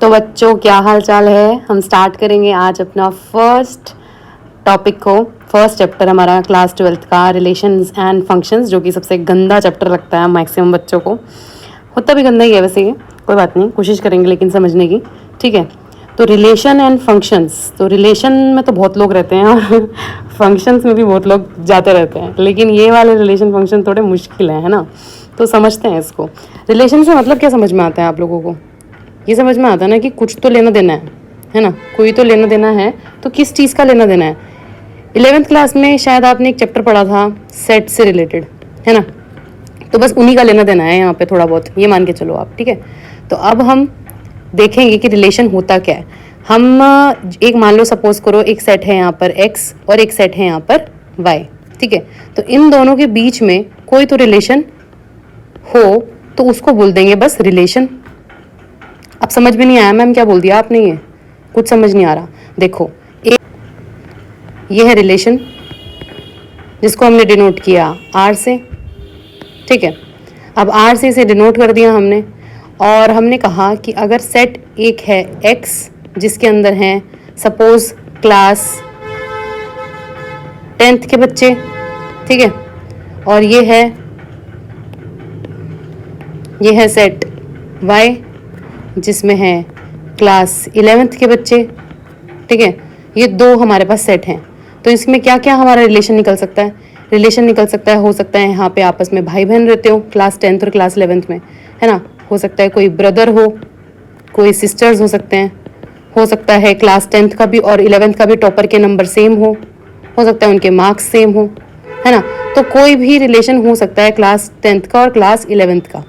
तो बच्चों क्या हाल चाल है। हम स्टार्ट करेंगे आज अपना फर्स्ट टॉपिक को। फर्स्ट चैप्टर हमारा क्लास 12th का रिलेशंस एंड फंक्शंस, जो कि सबसे गंदा चैप्टर लगता है मैक्सिमम बच्चों को। होता भी गंदा ही है वैसे, ये कोई बात नहीं, कोशिश करेंगे लेकिन समझने की। ठीक है, तो रिलेशन एंड फंक्शंस। तो रिलेशन में तो बहुत लोग रहते हैं और फंक्शंस में भी बहुत लोग जाते रहते हैं, लेकिन ये वाले रिलेशन फंक्शन थोड़े मुश्किल हैं, है ना। तो समझते हैं इसको। रिलेशन से मतलब क्या समझ में आता है आप लोगों को? ये समझ में आता है ना कि कुछ तो लेना देना है ना, कोई तो लेना देना है। तो किस चीज़ का लेना देना है? 11th क्लास में शायद आपने एक चैप्टर पढ़ा था सेट से रिलेटेड, है ना। तो बस उन्हीं का लेना देना है यहाँ पे थोड़ा बहुत, ये मान के चलो आप। ठीक है, तो अब हम देखेंगे कि रिलेशन होता क्या है। हम एक मान लो, सपोज करो एक सेट है यहाँ पर x और एक सेट है यहाँ पर y। ठीक है, तो इन दोनों के बीच में कोई तो रिलेशन हो तो उसको बोल देंगे बस रिलेशन। अब समझ में नहीं आया मैम क्या बोल दिया आपने? ये कुछ समझ नहीं आ रहा। देखो, एक ये है रिलेशन जिसको हमने डिनोट किया r से। ठीक है, अब r से इसे डिनोट कर दिया हमने, और हमने कहा कि अगर सेट एक है x जिसके अंदर हैं सपोज क्लास 10th के बच्चे, ठीक है, और ये है सेट y जिसमें है क्लास 11th के बच्चे। ठीक है, ये दो हमारे पास सेट हैं। तो इसमें क्या क्या हमारा रिलेशन निकल सकता है? रिलेशन निकल सकता है, हो सकता है यहाँ पे आपस में भाई बहन रहते हो क्लास 10th और क्लास 11th में, है ना। हो सकता है कोई ब्रदर हो, कोई सिस्टर्स हो सकते हैं। हो सकता है क्लास 10th का भी और 11th का भी टॉपर के नंबर सेम हो सकता है उनके मार्क्स सेम हो, है ना। तो कोई भी रिलेशन हो सकता है क्लास 10th का और क्लास 11th का।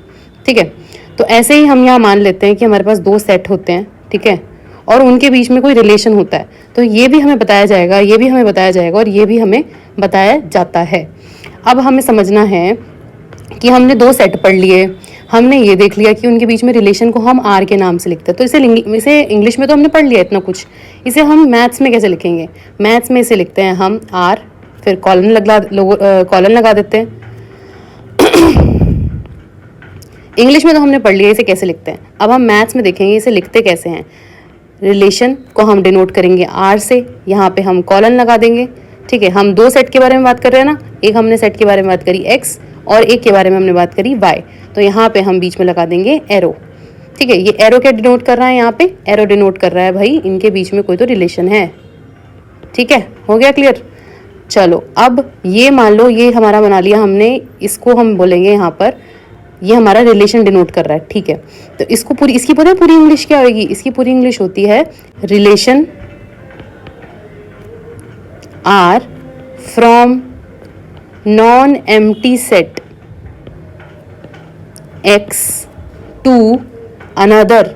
ठीक है, तो ऐसे ही हम यहाँ मान लेते हैं कि हमारे पास दो सेट होते हैं, ठीक है, और उनके बीच में कोई रिलेशन होता है। तो ये भी हमें बताया जाएगा, ये भी हमें बताया जाएगा, और ये भी हमें बताया जाता है। अब हमें समझना है कि हमने दो सेट पढ़ लिए, हमने ये देख लिया कि उनके बीच में रिलेशन को हम आर के नाम से लिखते हैं। तो इसे इंग्लिश में तो हमने पढ़ लिया इतना कुछ, इसे हम मैथ्स में कैसे लिखेंगे? मैथ्स में इसे लिखते हैं हम आर, फिर कॉलन लगा देते हैं। इंग्लिश में तो हमने पढ़ लिया इसे कैसे लिखते हैं। अब हम मैथ्स में देखेंगे इसे लिखते कैसे हैं। रिलेशन को हम डिनोट करेंगे आर से, यहाँ पे हम कॉलन लगा देंगे। ठीक है, हम दो सेट के बारे में बात कर रहे हैं ना, एक हमने सेट के बारे में बात करी एक्स और एक के बारे में हमने बात करी वाई। तो यहाँ पे हम बीच में लगा देंगे एरो। ठीक है, ये एरो क्या डिनोट कर रहा है? यहाँ पे एरो डिनोट कर रहा है भाई इनके बीच में कोई तो रिलेशन है। ठीक है, हो गया क्लियर? चलो, अब ये मान लो ये हमारा बना लिया हमने, इसको हम बोलेंगे यहाँ पर ये हमारा रिलेशन डिनोट कर रहा है। ठीक है, तो इसकी पूरी इंग्लिश क्या होगी? इसकी पूरी इंग्लिश होती है relation R from non empty set x to another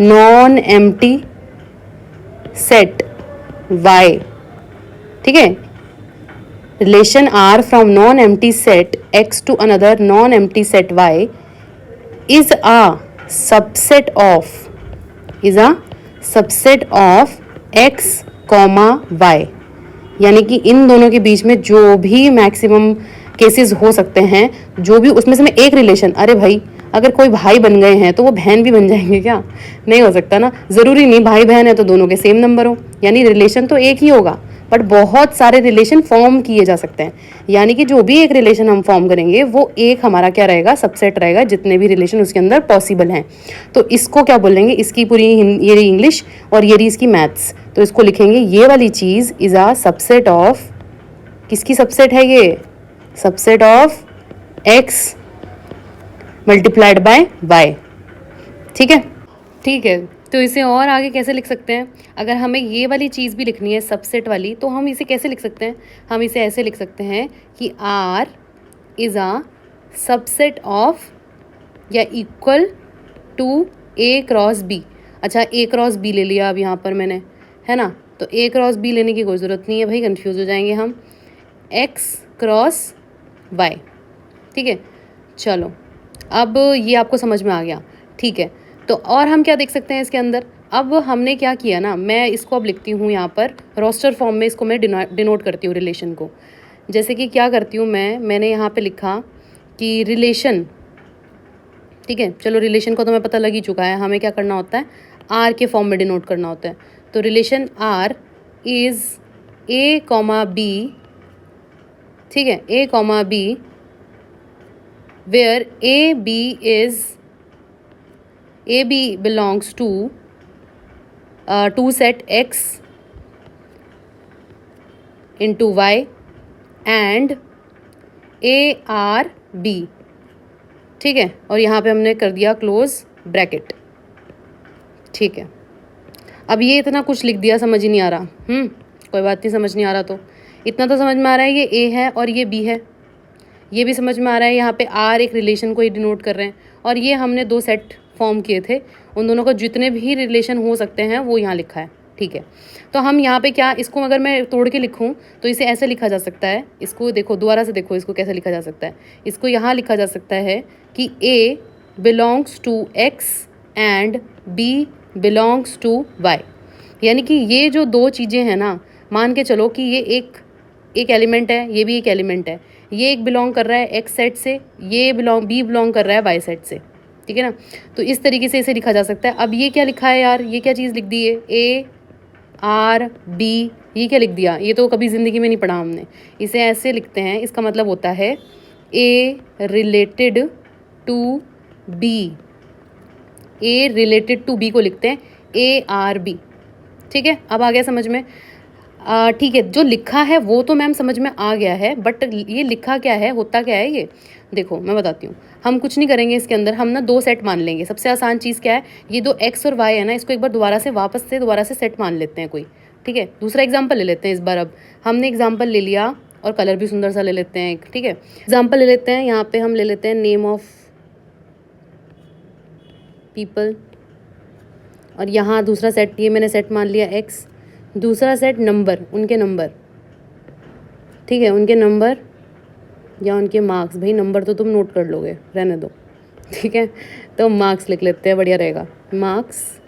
non empty set y। ठीक है, relation R from non-empty set X to another non-empty set Y is a subset of X, Y। यानी कि इन दोनों के बीच में जो भी मैक्सिमम केसेस हो सकते हैं, जो भी उसमें से में एक रिलेशन, अरे भाई अगर कोई भाई बन गए हैं तो वो बहन भी बन जाएंगे क्या? नहीं हो सकता ना, ज़रूरी नहीं भाई बहन है तो दोनों के सेम नंबर हो, यानी रिलेशन तो एक ही होगा, बट बहुत सारे रिलेशन फॉर्म किए जा सकते हैं। यानी कि जो भी एक रिलेशन हम फॉर्म करेंगे वो एक हमारा क्या रहेगा? सबसेट रहेगा, जितने भी रिलेशन उसके अंदर पॉसिबल हैं। तो इसको क्या बोलेंगे? इसकी पूरी ये रही इंग्लिश और ये रही इसकी मैथ्स। तो इसको लिखेंगे ये वाली चीज़ इज़ आ सबसेट ऑफ, किसकी सबसेट है ये? Subset of X multiplied by Y. ठीक है, ठीक है। तो इसे और आगे कैसे लिख सकते हैं? अगर हमें ये वाली चीज़ भी लिखनी है सबसेट वाली, तो हम इसे कैसे लिख सकते हैं? हम इसे ऐसे लिख सकते हैं कि R is a subset of या equal to A cross B। अच्छा, A क्रॉस B ले लिया अब यहाँ पर मैंने, है ना। तो A क्रॉस B लेने की कोई ज़रूरत नहीं है भाई, कंफ्यूज हो जाएंगे हम। X cross Y। ठीक है, चलो अब ये आपको समझ में आ गया। ठीक है, तो और हम क्या देख सकते हैं इसके अंदर? अब हमने क्या किया ना, मैं इसको अब लिखती हूँ यहाँ पर रोस्टर फॉर्म में, इसको मैं डिनोट करती हूँ रिलेशन को। जैसे कि क्या करती हूँ मैंने यहाँ पे लिखा कि रिलेशन ठीक है, चलो रिलेशन को तो मैं पता लग ही चुका है, हमें क्या करना होता है, आर के फॉर्म में डिनोट करना होता है। तो relation R is a comma b, ठीक है, a comma b where a b belongs to set X into Y and a R b, ठीक है, और यहाँ पे हमने कर दिया क्लोज ब्रैकेट। ठीक है, अब ये इतना कुछ लिख दिया, समझ ही नहीं आ रहा, कोई बात नहीं, समझ नहीं आ रहा तो इतना तो समझ में आ रहा है, ये ए है और ये बी है, ये भी समझ में आ रहा है, यहाँ पे आर एक रिलेशन को ही डिनोट कर रहे हैं, और ये हमने दो सेट फॉर्म किए थे, उन दोनों का जितने भी रिलेशन हो सकते हैं वो यहाँ लिखा है। ठीक है, तो हम यहाँ पे क्या, इसको अगर मैं तोड़ के लिखूँ तो इसे ऐसे लिखा जा सकता है, इसको देखो दोबारा से देखो, इसको कैसे लिखा जा सकता है, इसको यहाँ लिखा जा सकता है कि a belongs to X and b belongs to Y, यानी कि ये जो दो चीज़ें हैं ना, मान के चलो कि ये एक एलिमेंट है, ये भी एक एलिमेंट है, ये एक बिलोंग कर रहा है एक्स सेट से, ये बी बिलोंग कर रहा है वाई सेट से, ठीक है ना, तो इस तरीके से इसे लिखा जा सकता है। अब ये क्या लिखा है यार, ये क्या चीज़ लिख दी है, ए आर बी, ये क्या लिख दिया, ये तो कभी ज़िंदगी में नहीं पढ़ा हमने, इसे ऐसे लिखते हैं, इसका मतलब होता है a related to b, a related to b को लिखते हैं ए आर बी। ठीक है, अब आ गया समझ में, ठीक है, जो लिखा है वो तो मैम समझ में आ गया है, बट ये लिखा क्या है, होता क्या है ये, देखो मैं बताती हूँ, हम कुछ नहीं करेंगे इसके अंदर, हम ना दो सेट मान लेंगे, सबसे आसान चीज़ क्या है, ये दो एक्स और वाई है ना, इसको एक बार दोबारा से सेट मान लेते हैं कोई। ठीक है, दूसरा एग्जाम्पल ले लेते हैं इस बार, अब हमने एग्जाम्पल ले लिया और कलर भी सुंदर सा ले लेते हैं एक, ठीक है, एग्जाम्पल ले लेते हैं, यहाँ पे हम ले लेते हैं नेम ऑफ पीपल, और यहाँ दूसरा सेट, ये मैंने सेट मान लिया एक्स, दूसरा सेट नंबर, उनके नंबर, ठीक है, उनके नंबर या उनके मार्क्स, भाई नंबर तो तुम नोट कर लोगे, रहने दो, ठीक है, तो मार्क्स लिख लेते हैं, बढ़िया रहेगा, मार्क्स,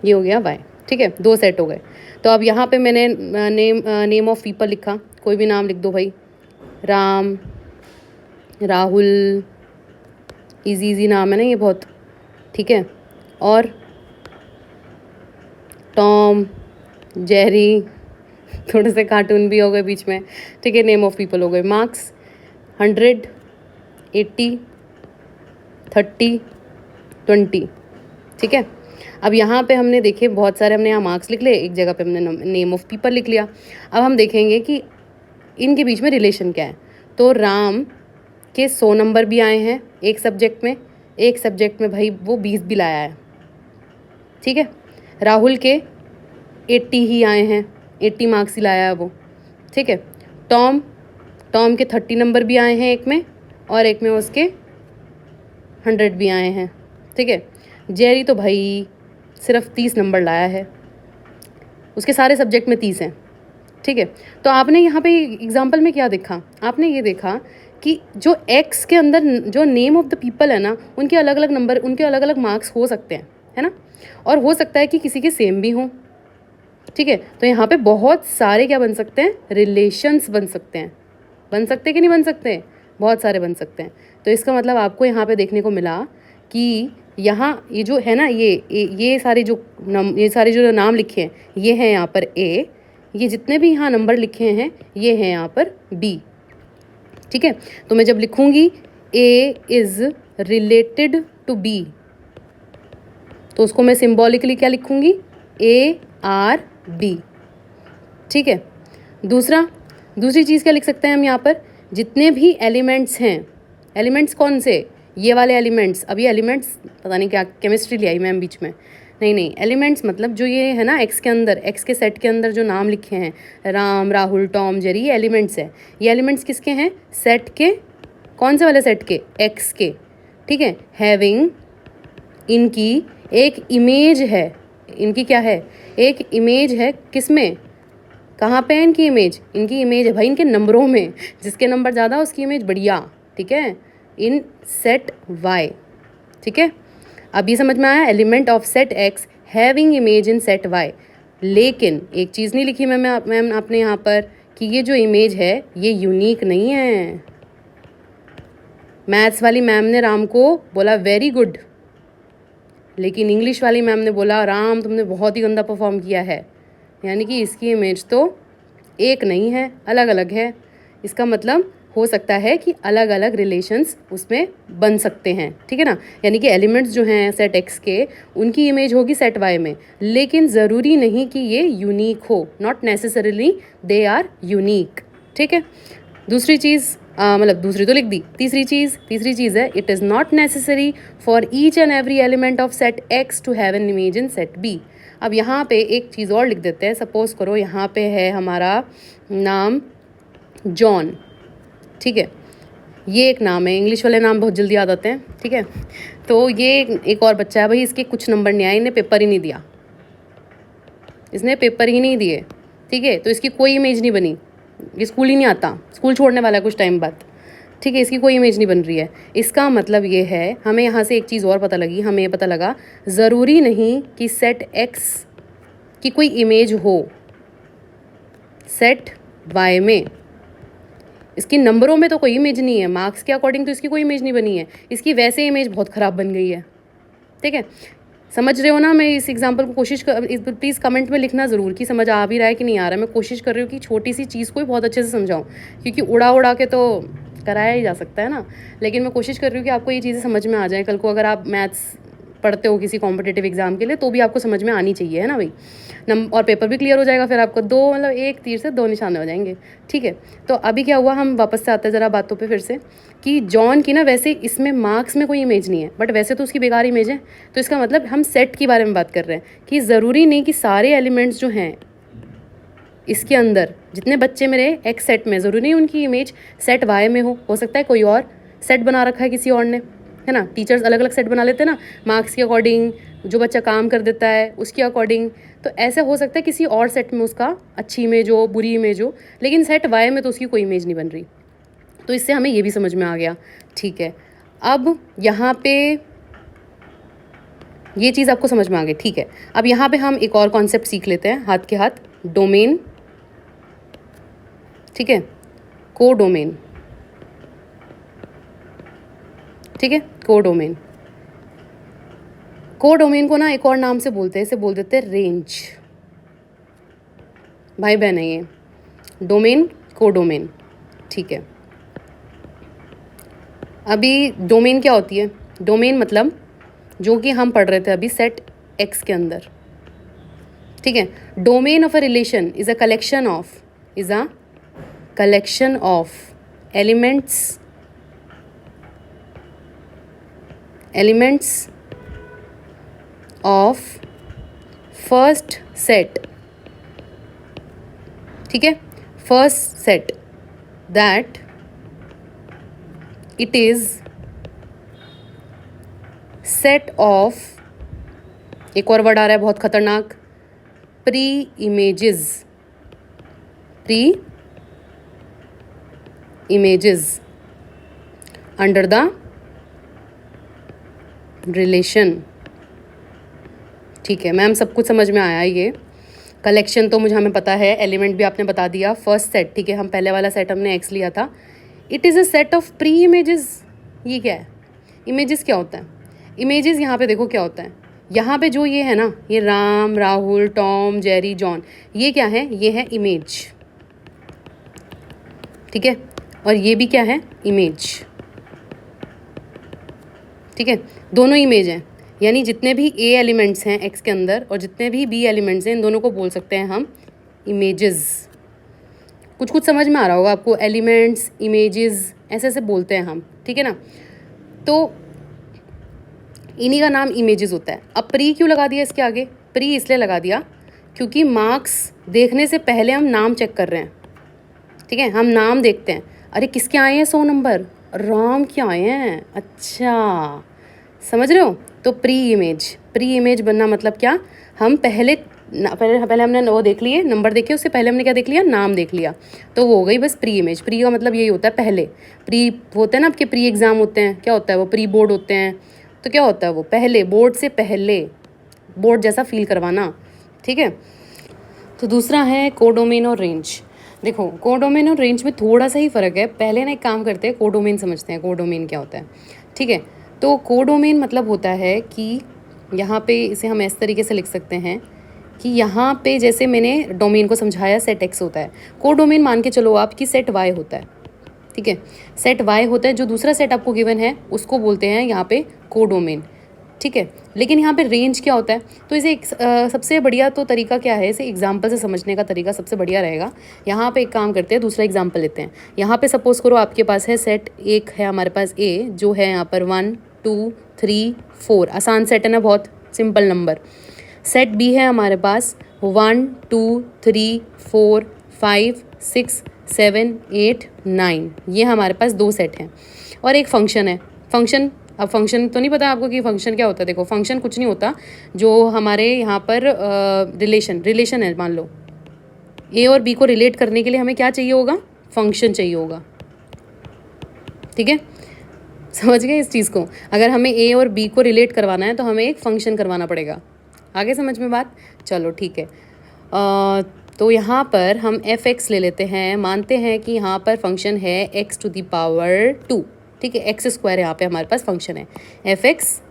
ये हो गया वाई। ठीक है, दो सेट हो गए। तो अब यहाँ पे मैंने नेम ऑफ पीपल लिखा, कोई भी नाम लिख दो भाई, राम, राहुल, इजी नाम है ना ये बहुत, ठीक है, और टॉम, जेरी, थोड़े से कार्टून भी हो गए बीच में, ठीक है, नेम ऑफ पीपल हो गए, मार्क्स 100, 80, 30, 20, ठीक है। अब यहाँ पे हमने देखे बहुत सारे, हमने यहाँ मार्क्स लिख लिए, एक जगह पे हमने नेम ऑफ पीपल लिख लिया। अब हम देखेंगे कि इनके बीच में रिलेशन क्या है। तो राम के 100 नंबर भी आए हैं एक सब्जेक्ट में, एक सब्जेक्ट में भाई वो 20 भी लाया है, ठीक है। राहुल के 80 ही आए हैं, 80 मार्क्स ही लाया है वो, ठीक है। टॉम के 30 नंबर भी आए हैं एक में, और एक में उसके 100 भी आए हैं, ठीक है। जेरी तो भाई सिर्फ 30 नंबर लाया है, उसके सारे सब्जेक्ट में 30 हैं, ठीक है। तो आपने यहाँ पे एग्जाम्पल में क्या देखा, आपने ये देखा कि जो एक्स के अंदर जो नेम ऑफ द पीपल है ना, उनके अलग अलग नंबर, उनके अलग अलग मार्क्स हो सकते हैं, है ना, और हो सकता है कि किसी के सेम भी हों, ठीक है। तो यहाँ पे बहुत सारे क्या बन सकते हैं, रिलेशंस बन सकते हैं, बन सकते कि नहीं बन सकते, बहुत सारे बन सकते हैं। तो इसका मतलब आपको यहाँ पे देखने को मिला कि यहाँ ये जो है ना, ये सारे जो नाम लिखे हैं, ये हैं यहाँ पर ए, ये जितने भी यहाँ नंबर लिखे हैं ये हैं यहाँ पर बी, ठीक है। तो मैं जब लिखूँगी A is related to B, तो उसको मैं सिम्बॉलिकली क्या लिखूँगी, ए आर बी, ठीक है। दूसरी चीज़ क्या लिख सकते हैं हम यहाँ पर, जितने भी एलिमेंट्स हैं, एलिमेंट्स कौन से, ये वाले एलिमेंट्स, अब ये एलिमेंट्स पता नहीं क्या केमिस्ट्री ले आई मैम बीच में, नहीं, एलिमेंट्स मतलब जो ये है ना एक्स के अंदर, एक्स के सेट के अंदर जो नाम लिखे हैं, राम, राहुल, टॉम, जेरी, ये एलिमेंट्स है। ये एलिमेंट्स किसके हैं, सेट के, कौन से वाले सेट के, एक्स के, ठीक है। हैविंग, इनकी एक इमेज है, इनकी क्या है, एक इमेज है, किस में, कहाँ पे है इनकी इमेज है भाई इनके नंबरों में, जिसके नंबर ज़्यादा उसकी इमेज बढ़िया, ठीक है, इन सेट वाई, ठीक है। अब ये समझ में आया, element of set X having image in set Y. लेकिन एक चीज़ नहीं लिखी मैम आपने यहाँ पर कि ये जो इमेज है ये यूनिक नहीं है, मैथ्स वाली मैम ने राम को बोला वेरी गुड, लेकिन इंग्लिश वाली मैम ने बोला राम तुमने बहुत ही गंदा परफॉर्म किया है। यानी कि इसकी इमेज तो एक नहीं है, अलग अलग है। इसका मतलब हो सकता है कि अलग अलग रिलेशंस उसमें बन सकते हैं, ठीक है ना। यानी कि एलिमेंट्स जो हैं सेट एक्स के, उनकी इमेज होगी सेट वाई में, लेकिन ज़रूरी नहीं कि ये यूनिक हो, not necessarily they are unique, ठीक है। दूसरी चीज़ मतलब दूसरी तो लिख दी, तीसरी चीज़ है it is not necessary for each and every element of set X to have an image in set B. अब यहाँ पे एक चीज़ और लिख देते हैं। सपोज करो यहाँ पे है हमारा नाम जॉन, ठीक है, ये एक नाम है। इंग्लिश वाले नाम बहुत जल्दी याद आते हैं, ठीक है। तो ये एक और बच्चा है, भाई इसके कुछ नंबर नहीं आए, इन्हें पेपर ही नहीं दिया, इसने पेपर ही नहीं दिए, ठीक है। तो इसकी कोई इमेज नहीं बनी, ये स्कूल ही नहीं आता, स्कूल छोड़ने वाला है कुछ टाइम बाद, ठीक है। इसकी कोई इमेज नहीं बन रही है। इसका मतलब ये है, हमें यहाँ से एक चीज़ और पता लगी, हमें ये पता लगा ज़रूरी नहीं कि सेट एक्स की कोई इमेज हो सेट वाई में। इसकी नंबरों में तो कोई इमेज नहीं है, मार्क्स के अकॉर्डिंग तो इसकी कोई इमेज नहीं बनी है, इसकी वैसे इमेज बहुत ख़राब बन गई है, ठीक है। समझ रहे हो ना। मैं इस एग्जाम्पल को प्लीज़ कमेंट में लिखना ज़रूर कि समझ आ भी रहा है कि नहीं आ रहा है। मैं कोशिश कर रही हूँ कि छोटी सी चीज़ को भी बहुत अच्छे से समझाऊँ, क्योंकि उड़ा उड़ा के तो कराया ही जा सकता है ना, लेकिन मैं कोशिश कर रही हूँ कि आपको ये चीज़ें समझ में आ जाए। कल को अगर आप मैथ्स पढ़ते हो किसी कॉम्पिटिटिव एग्जाम के लिए तो भी आपको समझ में आनी चाहिए, है ना भाई। और पेपर भी क्लियर हो जाएगा, फिर आपको दो मतलब एक तीर से दो निशाने हो जाएंगे, ठीक है। तो अभी क्या हुआ, हम वापस से आते हैं ज़रा बातों पे फिर से, कि जॉन की ना वैसे इसमें मार्क्स में कोई इमेज नहीं है, बट वैसे तो उसकी बेकार इमेज है। तो इसका मतलब हम सेट के बारे में बात कर रहे हैं कि ज़रूरी नहीं कि सारे एलिमेंट्स जो हैं इसके अंदर, जितने बच्चे मेरे एक्स सेट में, ज़रूरी नहीं उनकी इमेज सेट वाई में हो सकता है कोई और सेट बना रखा है किसी और ने, है ना। टीचर्स अलग अलग सेट बना लेते हैं ना, मार्क्स के अकॉर्डिंग, जो बच्चा काम कर देता है उसके अकॉर्डिंग। तो ऐसे हो सकता है किसी और सेट में उसका अच्छी इमेज हो, बुरी इमेज हो, लेकिन सेट वाई में तो उसकी कोई इमेज नहीं बन रही। तो इससे हमें ये भी समझ में आ गया, ठीक है। अब यहाँ पे ये चीज़ आपको समझ में आ गई, ठीक है। अब यहाँ पे हम एक और कॉन्सेप्ट सीख लेते हैं हाथ के हाथ, डोमेन, ठीक है, को डोमेन, ठीक है, को डोमेन। को डोमेन को ना एक और नाम से बोलते हैं, इसे बोल देते हैं रेंज। भाई बहन है ये डोमेन, को डोमेन, ठीक है। अभी डोमेन क्या होती है, डोमेन मतलब जो कि हम पढ़ रहे थे अभी सेट एक्स के अंदर, ठीक है। Domain of a relation is a collection of elements of first set, ठीक है, first set that it is set of, एक और वर्ड आ रहा है बहुत खतरनाक, pre images under the relation, ठीक है। मैम सब कुछ समझ में आया। ये कलेक्शन तो हमें पता है, एलिमेंट भी आपने बता दिया, फर्स्ट सेट, ठीक है, हम पहले वाला सेट हमने एक्स लिया था। It is a set of pre images. ये क्या है, इमेजेस क्या होता है, इमेजेस यहाँ पे देखो क्या होता है, यहाँ पे जो ये है ना, ये Ram, Rahul, Tom, Jerry, John, ये क्या है, ये है इमेज, ठीक है। और ये भी क्या है, इमेज, ठीक है, दोनों इमेज हैं। यानी जितने भी ए एलिमेंट्स हैं एक्स के अंदर और जितने भी बी एलिमेंट्स हैं, इन दोनों को बोल सकते हैं हम इमेजेस। कुछ समझ में आ रहा होगा आपको, एलिमेंट्स, इमेजेस, ऐसे ऐसे बोलते हैं हम, ठीक है ना। तो इन्हीं का नाम इमेजेस होता है। अब प्री क्यों लगा दिया इसके आगे, प्री इसलिए लगा दिया क्योंकि मार्क्स देखने से पहले हम नाम चेक कर रहे हैं, ठीक है। हम नाम देखते हैं, अरे किसके आए हैं 100 नंबर, राम के आए हैं, अच्छा समझ रहे हो। तो प्री इमेज बनना मतलब क्या, हम पहले हमने वो देख लिए, नंबर देखे, उससे पहले हमने क्या देख लिया, नाम देख लिया, तो वो हो गई बस प्री इमेज। प्री का मतलब यही होता है पहले, प्री होते हैं ना आपके प्री एग्ज़ाम होते हैं, क्या होता है वो, प्री बोर्ड होते हैं, तो क्या होता है वो, पहले, बोर्ड से पहले, बोर्ड जैसा फील करवाना, ठीक है। तो दूसरा है कोडोमेन और रेंज। देखो कोडोमेन और रेंज में थोड़ा सा ही फ़र्क है। पहले ना एक काम करते हैं, कोडोमेन समझते हैं, कोडोमेन क्या होता है। ठीक है, तो कोडोमेन मतलब होता है कि यहाँ पे इसे हम इस तरीके से लिख सकते हैं कि यहाँ पे जैसे मैंने डोमेन को समझाया, सेट एक्स होता है, कोडोमेन मान के चलो आप कि सेट वाई होता है। ठीक है, सेट वाई होता है, जो दूसरा सेट आपको गिवन है उसको बोलते हैं यहाँ पे कोडोमेन। ठीक है, लेकिन यहाँ पे रेंज क्या होता है, तो इसे सबसे बढ़िया तो तरीका क्या है, इसे एग्जाम्पल से समझने का तरीका सबसे बढ़िया रहेगा। यहाँ पे एक काम करते हैं, दूसरा एग्जाम्पल लेते हैं। यहाँ पे सपोज करो आपके पास है सेट एक है हमारे पास ए, जो है यहाँ पर 1 2 3 4, आसान सेट है ना, बहुत सिंपल नंबर। सेट बी है हमारे पास 1 2 3 4 5 6 7 8 9, ये हमारे पास दो सेट हैं और एक फंक्शन है। फंक्शन, अब फंक्शन तो नहीं पता आपको कि फंक्शन क्या होता है। देखो फंक्शन कुछ नहीं होता, जो हमारे यहाँ पर रिलेशन है, मान लो ए और बी को रिलेट करने के लिए हमें क्या चाहिए होगा, फंक्शन चाहिए होगा। ठीक है, समझ गए इस चीज़ को। अगर हमें ए और बी को रिलेट करवाना है तो हमें एक फंक्शन करवाना पड़ेगा। आगे समझ में बात, चलो ठीक है। तो यहाँ पर हम एफ एक्स ले लेते हैं, मानते हैं कि यहाँ पर फंक्शन है एक्स टू द पावर 2। ठीक है, एक्स स्क्वायर यहाँ पे हमारे पास फंक्शन है, F X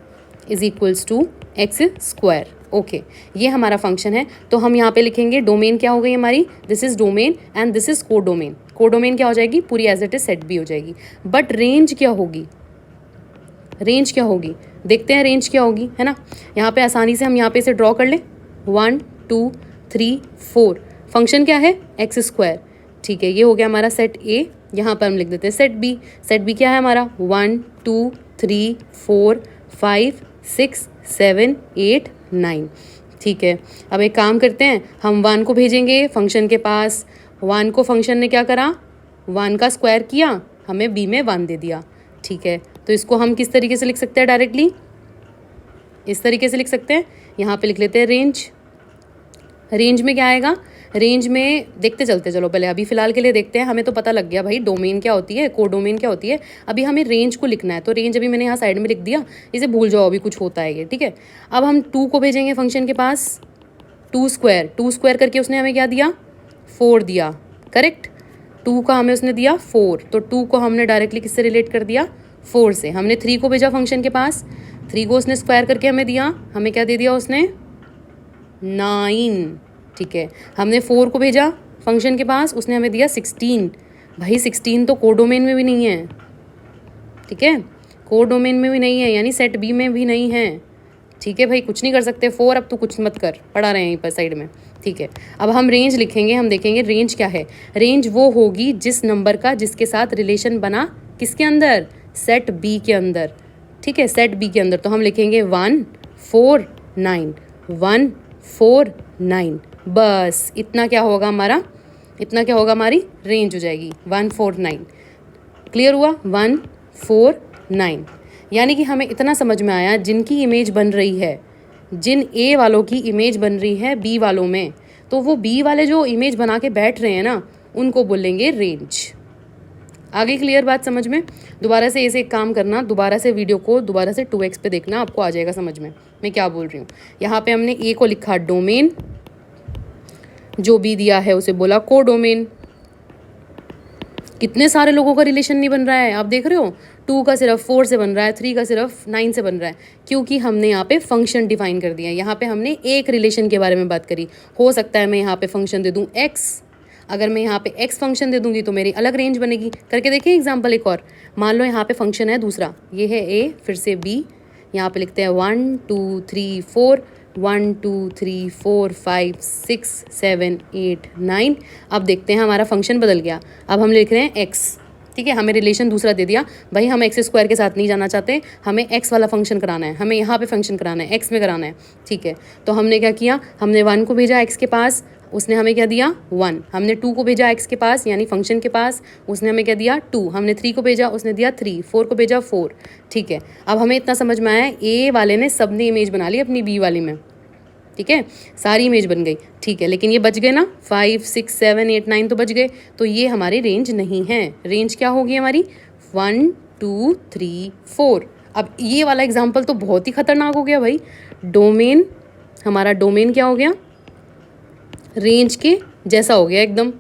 is equals to X square. Okay, ये हमारा फंक्शन है। तो हम यहाँ पे लिखेंगे डोमेन क्या हो गई हमारी, this is domain and this is codomain. Codomain क्या हो जाएगी, पूरी as it is set B हो जाएगी। बट रेंज क्या होगी, रेंज क्या होगी, देखते हैं रेंज क्या होगी, है ना। यहाँ पे आसानी से हम यहाँ पे इसे ड्रॉ कर लें, 1 2 3 4, फंक्शन क्या है, एक्स स्क्वायर। ठीक है, ये हो गया हमारा सेट ए। यहाँ पर हम लिख देते हैं सेट बी। सेट बी क्या है हमारा, 1 2 3 4 5 6 7 8 9। ठीक है, अब एक काम करते हैं, हम 1 को भेजेंगे फंक्शन के पास। 1 को फंक्शन ने क्या करा, 1 का स्क्वायर किया, हमें बी में 1 दे दिया। ठीक है, तो इसको हम किस तरीके से लिख सकते हैं, डायरेक्टली इस तरीके से लिख सकते हैं। यहाँ पे लिख लेते हैं रेंज। रेंज में क्या आएगा, रेंज में देखते चलते चलो, पहले अभी फिलहाल के लिए देखते हैं। हमें तो पता लग गया भाई डोमेन क्या होती है, कोडोमेन क्या होती है। अभी हमें रेंज को लिखना है, तो रेंज अभी मैंने यहाँ साइड में लिख दिया, इसे भूल जाओ, अभी कुछ होता है ये। ठीक है, अब हम 2 को भेजेंगे फंक्शन के पास, 2 स्क्वायर करके उसने हमें क्या दिया, 4 दिया, करेक्ट। 2 का हमें उसने दिया 4, तो 2 को हमने डायरेक्टली किससे रिलेट कर दिया, 4 से। हमने 3 को भेजा फंक्शन के पास, 3 को उसने स्क्वायर करके हमें दिया, हमें क्या दे दिया उसने, 9। ठीक है, हमने 4 को भेजा फंक्शन के पास, उसने हमें दिया 16। भाई 16 तो कोडोमेन में भी नहीं है। ठीक है, कोडोमेन में भी नहीं है, यानी सेट बी में भी नहीं है। ठीक है भाई, कुछ नहीं कर सकते 4, अब तो कुछ मत कर, पढ़ा रहे हैं यहीं पर साइड में। ठीक है, अब हम रेंज लिखेंगे, हम देखेंगे रेंज क्या है। रेंज वो होगी जिस नंबर का जिसके साथ रिलेशन बना, किसके अंदर, सेट बी के अंदर। ठीक है, सेट बी के अंदर, तो हम लिखेंगे 1 4 9, 1 4 9, बस इतना क्या होगा हमारा, इतना क्या होगा, हमारी रेंज हो जाएगी 1 4 9। क्लियर हुआ, 1 4 9, यानी कि हमें इतना समझ में आया, जिनकी इमेज बन रही है, जिन ए वालों की इमेज बन रही है बी वालों में, तो वो बी वाले जो इमेज बना के बैठ रहे हैं ना, उनको बोलेंगे रेंज। आगे क्लियर बात समझ में। दोबारा से ऐसे एक काम करना, दोबारा से वीडियो को दोबारा से 2x पे देखना, आपको आ जाएगा समझ में मैं क्या बोल रही हूँ। यहाँ पे हमने ए को लिखा डोमेन, जो बी दिया है उसे बोला कोडोमेन। कितने सारे लोगों का रिलेशन नहीं बन रहा है, आप देख रहे हो। 2 का सिर्फ 4 से बन रहा है, 3 का सिर्फ 9 से बन रहा है, क्योंकि हमने यहाँ पे फंक्शन डिफाइन कर दिया है। यहाँ पे हमने एक रिलेशन के बारे में बात करी। हो सकता है मैं यहाँ पे फंक्शन दे दूँ x, अगर मैं यहाँ पे x फंक्शन दे दूँगी तो मेरी अलग रेंज बनेगी। करके देखें एग्जाम्पल एक और। मान लो यहाँ पे फंक्शन है दूसरा, ये है a, फिर से b, यहाँ पे लिखते हैं 1 2 3 4, 1 2 3 4 5 6 7 8 9। अब देखते हैं हमारा फंक्शन बदल गया, अब हम लिख रहे हैं x। ठीक है, हमें रिलेशन दूसरा दे दिया, भाई हम एक्स स्क्वायर के साथ नहीं जाना चाहते, हमें एक्स वाला फंक्शन कराना है, हमें यहाँ पे फंक्शन कराना है, एक्स में कराना है। ठीक है, तो हमने क्या किया, हमने 1 को भेजा एक्स के पास, उसने हमें क्या दिया 1। हमने 2 को भेजा एक्स के पास यानी फंक्शन के पास, उसने हमें क्या दिया 2। हमने 3 को भेजा, उसने दिया 3। 4 को भेजा 4। ठीक है, अब हमें इतना समझ में आया, ए वाले ने सबने इमेज बना ली अपनी बी वाली में। ठीक है, सारी इमेज बन गई। ठीक है, लेकिन ये बच गए ना, 5 6 7 8 9 तो बच गए, तो ये हमारी रेंज नहीं है। रेंज क्या होगी हमारी, 1 2 3 4। अब ये वाला एग्जाम्पल तो बहुत ही खतरनाक हो गया भाई। डोमेन, हमारा डोमेन क्या हो गया, रेंज के जैसा हो गया एकदम।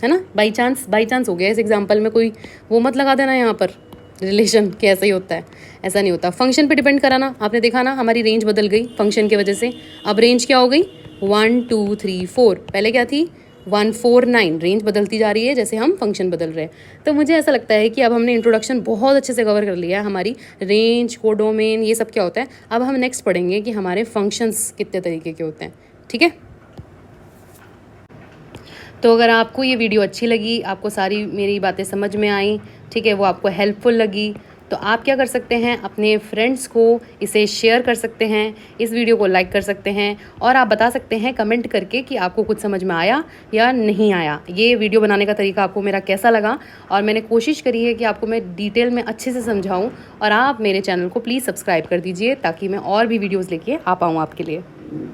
है ना। बाई चांस हो गया इस एग्जाम्पल में, कोई वो मत लगा देना यहाँ पर रिलेशन कि ऐसा ही होता है, ऐसा नहीं होता। फंक्शन पे डिपेंड करा ना, आपने देखा ना हमारी रेंज बदल गई फंक्शन की वजह से। अब रेंज क्या हो गई 1 2 3 4, पहले क्या थी 1 4 9। रेंज बदलती जा रही है जैसे हम फंक्शन बदल रहे हैं। तो मुझे ऐसा लगता है कि अब हमने इंट्रोडक्शन बहुत अच्छे से कवर कर लिया है, हमारी रेंज, कोडोमेन, ये सब क्या होता है। अब हम नेक्स्ट पढ़ेंगे कि हमारे फंक्शंस कितने तरीके के होते हैं, ठीक है। तो अगर आपको ये वीडियो अच्छी लगी, आपको सारी मेरी बातें समझ में आई, ठीक है, वो आपको हेल्पफुल लगी, तो आप क्या कर सकते हैं, अपने फ्रेंड्स को इसे शेयर कर सकते हैं, इस वीडियो को लाइक कर सकते हैं, और आप बता सकते हैं कमेंट करके कि आपको कुछ समझ में आया या नहीं आया, ये वीडियो बनाने का तरीका आपको मेरा कैसा लगा। और मैंने कोशिश करी है कि आपको मैं डिटेल में अच्छे से समझाऊँ। और आप मेरे चैनल को प्लीज़ सब्सक्राइब कर दीजिए ताकि मैं और भी वीडियोज़ लेके आ पाऊँ आपके लिए।